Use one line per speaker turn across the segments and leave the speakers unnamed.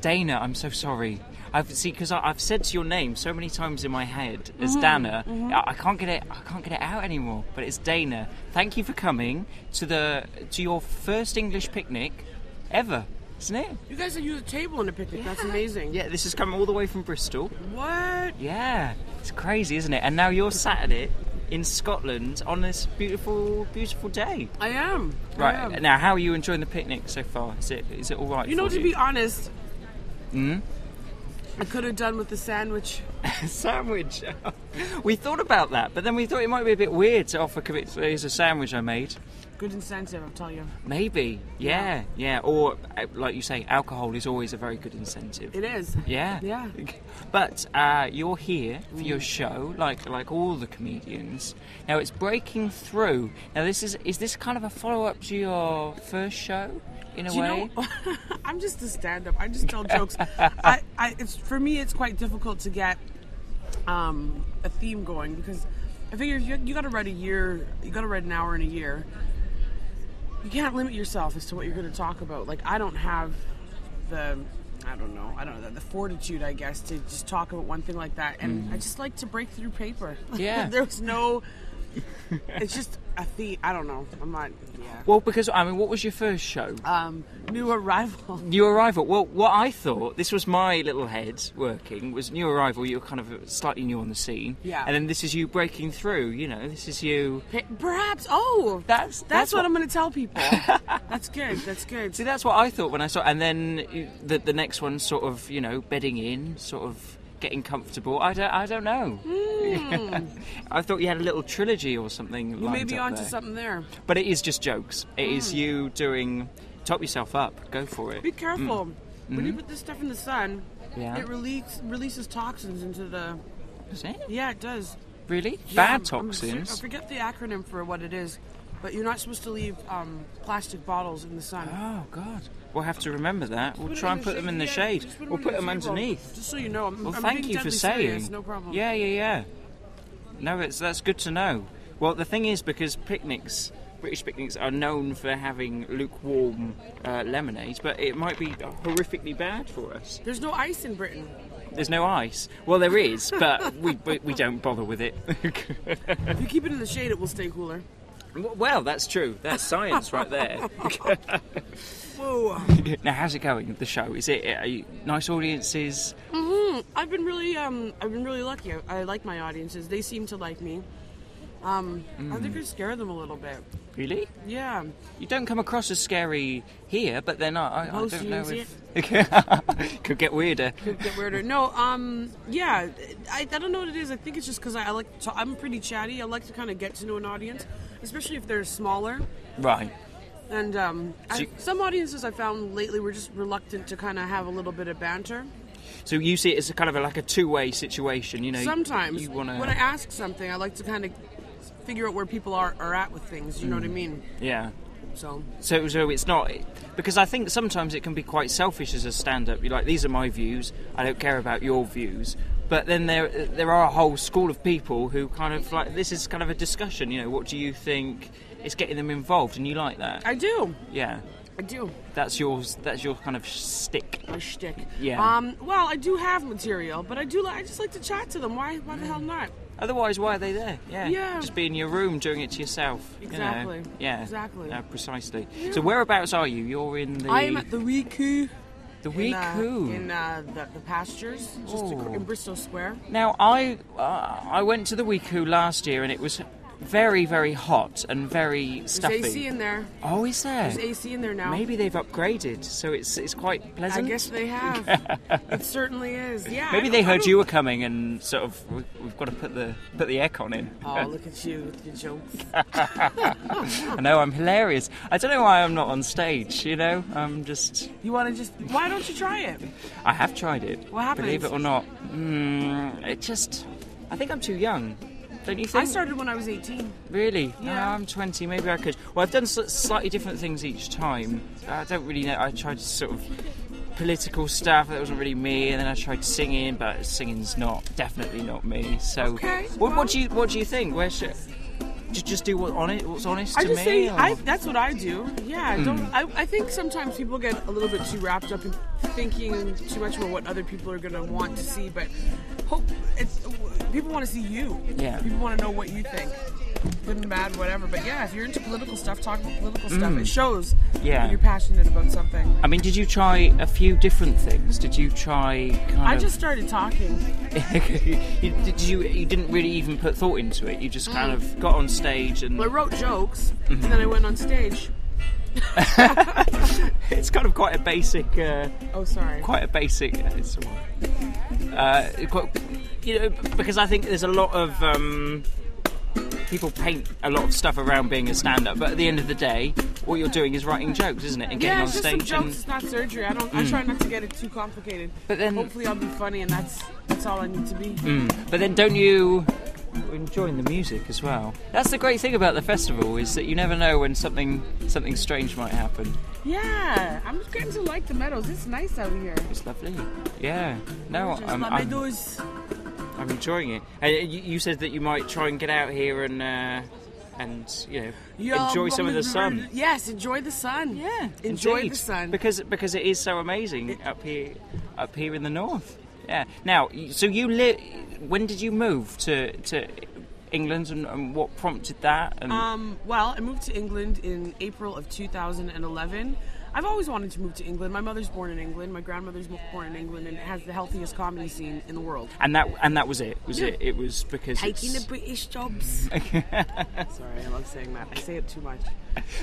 Dana, I'm so sorry. I've said your name so many times in my head as Dana. I can't get it out anymore. But it's Dana. Thank you for coming to your first English picnic ever, isn't it?
You guys have used a table in a picnic. That's amazing.
Yeah, this has come all the way from Bristol.
What?
Yeah, it's crazy, isn't it? And now you're sat at it in Scotland on this beautiful, beautiful day.
I am.
Right. Now, how are you enjoying the picnic so far? Is it all right?
You know,
to
be honest,
I
could have done with the sandwich.
Sandwich. We thought about that, but then we thought it might be a bit weird to offer. Here's a sandwich I made.
Good incentive, I'll tell you.
Maybe, yeah. Or, like you say, alcohol is always a very good incentive.
It is.
Yeah. But you're here for your show, like all the comedians. Now it's breaking through. Now is this kind of a follow-up to your first show, in a way?
You know, I'm just a stand-up. I just tell jokes. For me, it's quite difficult to get a theme going because I figure you got to write an hour in a year. You can't limit yourself as to what you're going to talk about. Like, I don't have the fortitude, I guess, to just talk about one thing like that. And I just like to break through paper.
Yeah.
There's no... It's just a theme. I don't know. I'm not... Yeah.
Well, because, what was your first show?
New Arrival.
New Arrival. Well, what I thought, this was my little head working, was New Arrival, you were kind of slightly new on the scene.
Yeah.
And then this is you breaking through, this is you...
Perhaps, that's what I'm going to tell people. That's good.
See, that's what I thought when I saw... And then the next one sort of, bedding in, sort of getting comfortable. I don't know. I thought you had a little trilogy or something.
You may be onto something there.
But it is just jokes. It is you doing... Top yourself up. Go for it.
Be careful. When you put this stuff in the sun, it releases toxins into the...
Does it?
Yeah, it does.
Really?
Yeah,
Bad toxins?
I forget the acronym for what it is, but you're not supposed to leave plastic bottles in the sun.
Oh, God. We'll have to remember that. We'll try and put them in the shade. We'll put them underneath.
Just so you know.
Well, thank you for saying.
Serious, no problem.
Yeah. No, that's good to know. Well, the thing is, because British picnics are known for having lukewarm lemonade, but it might be horrifically bad for us.
There's no ice in Britain.
There's no ice. Well, there is, but we don't bother with it.
If you keep it in the shade, it will stay cooler.
Well, that's true. That's science right there.
Whoa.
Now, how's it going? The show? Is it nice audiences?
I've been really lucky. I like my audiences. They seem to like me. I think I scare them a little bit.
Really?
Yeah.
You don't come across as scary here, but then I don't know if... Could get weirder.
No, yeah. I don't know what it is. I think it's just because I'm pretty chatty. I like to kind of get to know an audience, especially if they're smaller.
Right.
And some audiences I found lately were just reluctant to kind of have a little bit of banter.
So you see it as kind of like a two-way situation,
Sometimes.
When
I ask something, I like to kind of figure out where people are at with things, you know what I mean?
Yeah.
So
it's not... Because I think sometimes it can be quite selfish as a stand-up. You're like, these are my views, I don't care about your views. But then there are a whole school of people who kind of like... This is kind of a discussion, what do you think? It's getting them involved, and you like that.
I do.
Yeah.
I do.
That's your kind of shtick.
My shtick.
Yeah.
Well, I do have material, but I just like to chat to them. Why the hell not?
Otherwise, why are they there? Yeah. Just be in your room doing it to yourself.
Exactly.
Yeah.
Exactly.
Precisely.
Yeah.
So whereabouts are you? You're in the...
I am at the Wee Coo.
The Wee Coo?
In the pastures, just in Bristol Square.
Now, I went to the Wee Coo last year, and it was very, very hot and very stuffy.
There's AC in there.
Oh, is there?
There's AC in there now.
Maybe they've upgraded, so it's quite pleasant.
I guess they have. It certainly is. Yeah.
Maybe they heard you were coming and sort of we've got to put the aircon in.
Oh, look at you with your jokes.
I know, I'm hilarious. I don't know why I'm not on stage. I'm just.
You want to just? Why don't you try it?
I have tried it.
What happens?
Believe it or not, I think I'm too young. Don't you think?
I started when I was 18.
Really?
Yeah.
No, I'm 20. Maybe I could. Well, I've done slightly different things each time. I don't really know. I tried sort of political stuff that wasn't really me, and then I tried singing, but singing's definitely not me. So,
okay,
what do you think? Where should? just do what's honest
I
to
just
me?
say that's what I do. Yeah, don't. I think sometimes people get a little bit too wrapped up in thinking too much about what other people are gonna want to see, but people want to see you.
Yeah.
People want to know what you think. Good and bad, whatever. But yeah, if you're into political stuff, talk about political stuff. It shows that you're passionate about something.
I mean, did you try a few different things? Did you try
I just started talking.
you didn't really even put thought into it. You just kind of got on stage and...
Well, I wrote jokes, and then I went on stage.
It's kind of quite a basic...
sorry.
Quite a basic... because I think there's a lot of... people paint a lot of stuff around being a stand-up, but at the end of the day, what you're doing is writing jokes, isn't it? And getting on
it's
stage.
Just some jokes. It's not surgery. I try not to get it too complicated. But then, hopefully, I'll be funny, and that's all I need to be.
But then, don't you enjoying the music as well? That's the great thing about the festival, is that you never know when something strange might happen.
Yeah, I'm just getting to like the meadows. It's nice out here.
It's lovely. Yeah. No, I'm enjoying it. And you said that you might try and get out here and enjoy some of the sun.
Yes, enjoy the sun.
Yeah,
enjoy
indeed.
the sun
because it is so amazing up here in the north. Yeah. Now, so when did you move to England, and what prompted that?
Well, I moved to England in April of 2011. I've always wanted to move to England. My mother's born in England. My grandmother's born in England, and it has the healthiest comedy scene in the world.
And that was it. It was because
taking the British jobs. Sorry, I love saying that. I say it too much.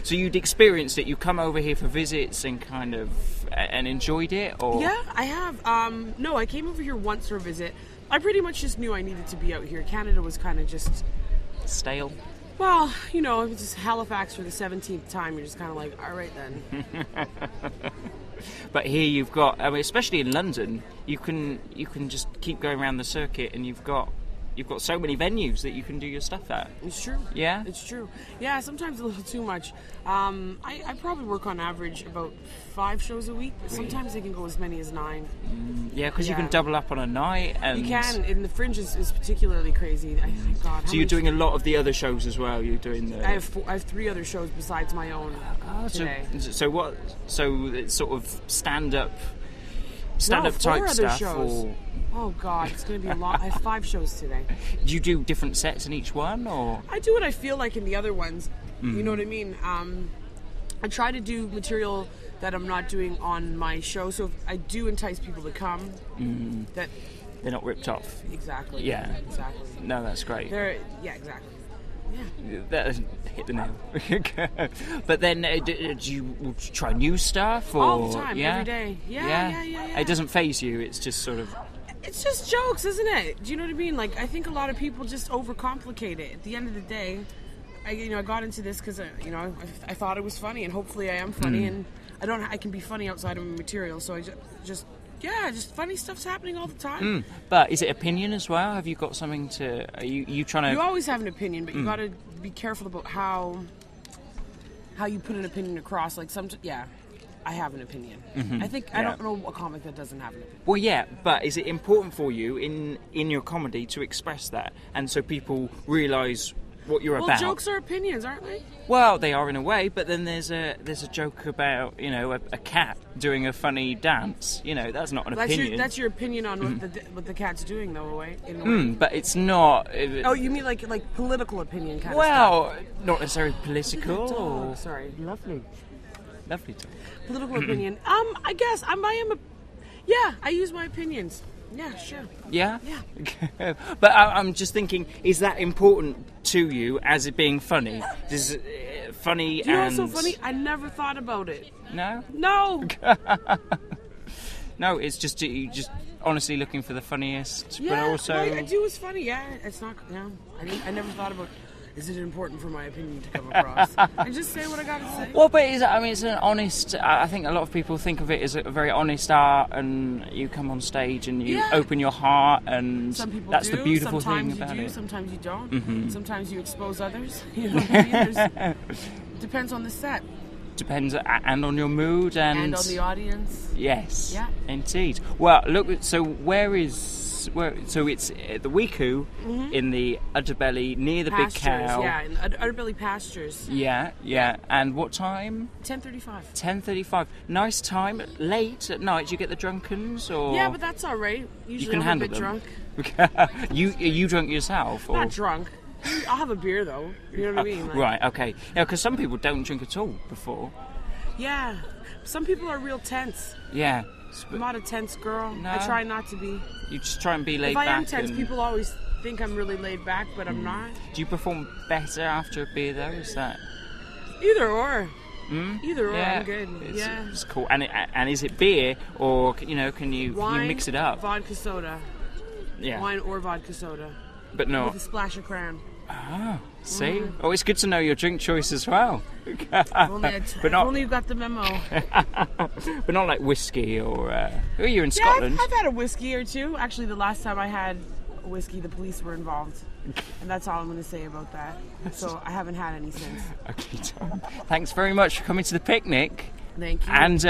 So you'd experienced it. You come over here for visits and kind of and enjoyed it, or?
Yeah, I have. No, I came over here once for a visit. I pretty much just knew I needed to be out here. Canada was kind of just
stale.
Well, it's just Halifax for the 17th time. You're just kind of like, all right then.
But here you've got, I mean, especially in London, you can just keep going around the circuit, and you've got so many venues that you can do your stuff at.
It's true.
Yeah?
It's true. Yeah, sometimes a little too much. I probably work on average about 5 shows a week, but sometimes they can go as many as 9.
Yeah, because you can double up on a night. And
you can, and the Fringe is particularly crazy. God.
So you're doing a lot of the other shows as well? You're doing the...
I have 3 other shows besides my own today.
So what? So it's sort of stand-up type stuff?
Shows. Oh God, it's going to be a lot. I have 5 shows today.
Do you do different sets in each one, or?
I do what I feel like in the other ones. You know what I mean? I try to do material that I'm not doing on my show, so if I do entice people to come, that
they're not ripped off.
Exactly.
Yeah.
Exactly.
No, that's great.
Exactly. Yeah.
That hit the nail. But then, do you try new stuff? Or?
All the time, every day. Yeah.
It doesn't faze you. It's just sort of.
It's just jokes, isn't it? Do you know what I mean? Like, I think a lot of people just overcomplicate it. At the end of the day, I got into this because I thought it was funny, and hopefully I am funny, and I can be funny outside of my material. So I just funny stuff's happening all the time.
But is it opinion as well? Have you got something to? Are you trying to?
You always have an opinion, but you got to be careful about how you put an opinion across. Like I have an opinion. I don't know a comic that doesn't have an opinion.
Well, yeah, but is it important for you in your comedy to express that, and so people realise what you're about?
Well, jokes are opinions, aren't they?
Well, they are in a way, but then there's a joke about a cat doing a funny dance. That's not an opinion.
That's your opinion on what the cat's doing, though, in a way.
But it's not.
Oh, you mean like political opinion kind
of stuff?
Well,
not necessarily political.
Oh, sorry.
Lovely talk.
Political opinion. I guess I am I use my opinions. Yeah, sure.
Yeah?
Yeah.
But I'm just thinking, is that important to you as it being funny? Is funny
Do you know what's so funny? I never thought about it.
No?
No!
No, it's just you just honestly looking for the funniest, but
Yeah,
also...
I do what's funny, yeah. It's not... Yeah. I never thought about... Is it important for my opinion to come across? I just say what I gotta say.
Well, but it's an honest... I think a lot of people think of it as a very honest art, and you come on stage and you open your heart, and
some people
that's
do.
the beautiful
sometimes
thing about it.
Sometimes you don't. Sometimes you expose others. You know what I mean? Depends on the set.
Depends, and on your mood, and
on the audience.
Yes.
Yeah.
Indeed. Well, look. So, where is So it's at the Weeku in the Udderbelly near the
Pastures,
Big Cow.
yeah, in Udderbelly Pastures.
Yeah. And what time?
10:35.
10:35. Nice time. Late at night. Do you get the drunkens or?
Yeah, but that's all right. Usually
you can
I'm
handle
a bit
them.
drunk.
you drunk yourself? Or?
Not drunk. I'll have a beer though. You know what I mean? Like,
Right. Okay. Yeah, because some people don't drink at all before.
Yeah. Some people are real tense.
Yeah.
I'm not a tense girl.
No.
I try not to be.
You just try and be laid
If
back.
I am tense, people always think I'm really laid back, but I'm not.
Do you perform better after a beer though? Is that?
Either or.
Mm?
Either or,
Yeah.
I'm good.
It's cool. And is it beer or can you
Wine,
mix it up?
Vodka soda.
Yeah.
Wine or vodka soda.
But no.
With a splash of cran.
Ah, see? Oh, it's good to know your drink choice as well.
If only you got the memo.
But not like whiskey or... you're in Scotland.
I've had a whiskey or two. Actually, the last time I had a whiskey, the police were involved. And that's all I'm going to say about that. So I haven't had any since.
Okay, Tom. Thanks very much for coming to the picnic.
Thank you.
And,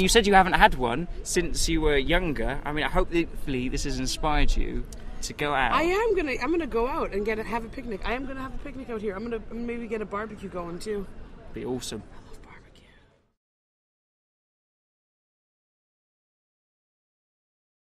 you said you haven't had one since you were younger. I mean, hopefully this has inspired you to go out.
I'm gonna go out and have a picnic. I am gonna have a picnic out here. I'm gonna maybe get a barbecue going too.
Be awesome.